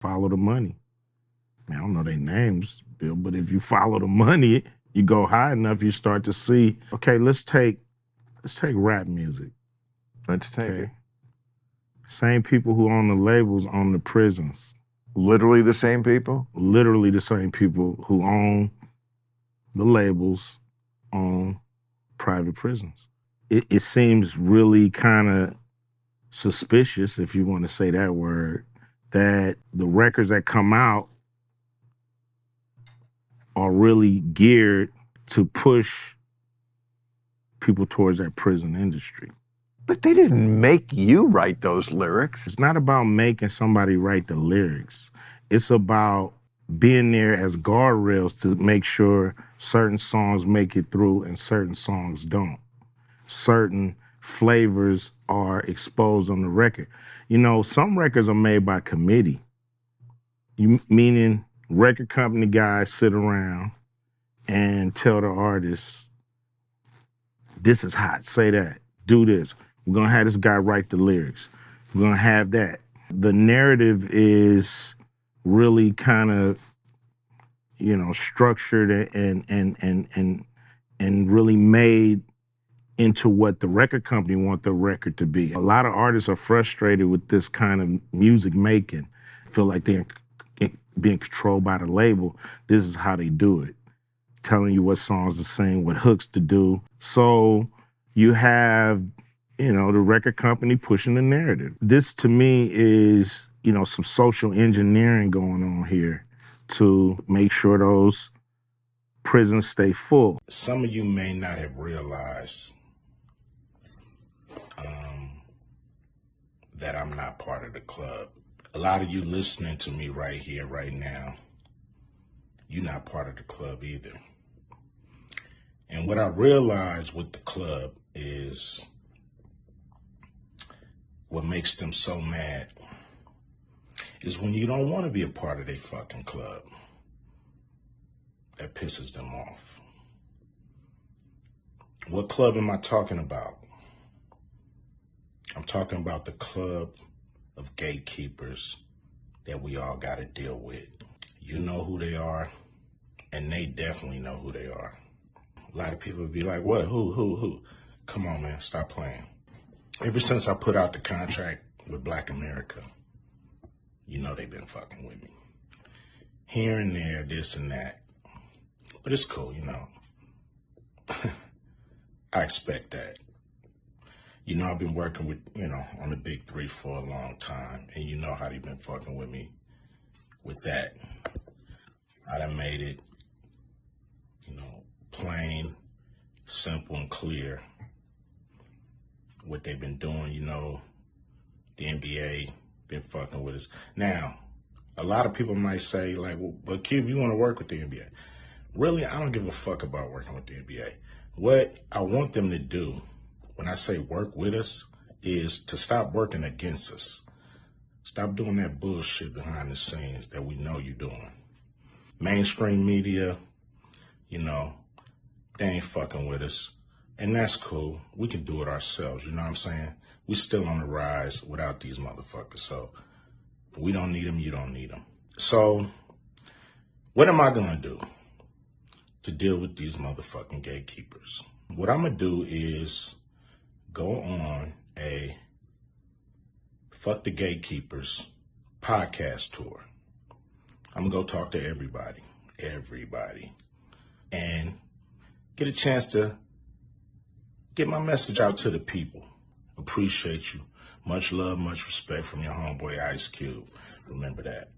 Follow the money. I don't know their names, Bill, but if you follow the money, you go high enough, you start to see, okay, let's take rap music. Let's take it. Same people who own the labels own the prisons. Literally the same people? Literally the same people who own the labels own private prisons. It seems really kind of suspicious, if you want to say that word, that the records that come out are really geared to push people towards that prison industry. But they didn't make you write those lyrics. It's not about making somebody write the lyrics. It's about being there as guardrails to make sure certain songs make it through and certain songs don't. Certain flavors are exposed on the record. You know, some records are made by committee. Meaning record company guys sit around and tell the artists, this is hot, say that, do this. We're gonna have this guy write the lyrics. We're gonna have that. The narrative is really kind of, you know, structured and really made into what the record company want the record to be. A lot of artists are frustrated with this kind of music making. Feel like they're being controlled by the label. This is how they do it. Telling you what songs to sing, what hooks to do. So you have, you know, the record company pushing the narrative. This to me is, you know, some social engineering going on here to make sure those prisons stay full. Some of you may not have realized that I'm not part of the club. A lot of you listening to me right here, right now, you're not part of the club either. And what I realized with the club is what makes them so mad is when you don't want to be a part of their fucking club. That pisses them off. What club am I talking about? I'm talking about the club of gatekeepers that we all got to deal with. You know who they are, and they definitely know who they are. A lot of people be like, what, who? Come on, man, stop playing. Ever since I put out the contract with Black America, you know they've been fucking with me. Here and there, this and that. But it's cool, you know. I expect that. You know, I've been working with, you know, on the big three for a long time, and you know how they've been fucking with me with that. I done made it, you know, plain, simple, and clear what they've been doing. You know, the NBA been fucking with us. Now, a lot of people might say, like, well, but Cube, you want to work with the NBA. Really, I don't give a fuck about working with the NBA. What I want them to do, when I say work with us, is to stop working against us. Stop doing that bullshit behind the scenes that we know you're doing. Mainstream media, you know, they ain't fucking with us. And that's cool. We can do it ourselves, you know what I'm saying? We still on the rise without these motherfuckers. So we don't need them, you don't need them. So what am I gonna do to deal with these motherfucking gatekeepers? What I'm gonna do is go on a Fuck the Gatekeepers podcast tour. I'm gonna go talk to everybody, and get a chance to get my message out to the people. Appreciate you. Much love, much respect from your homeboy Ice Cube. Remember that.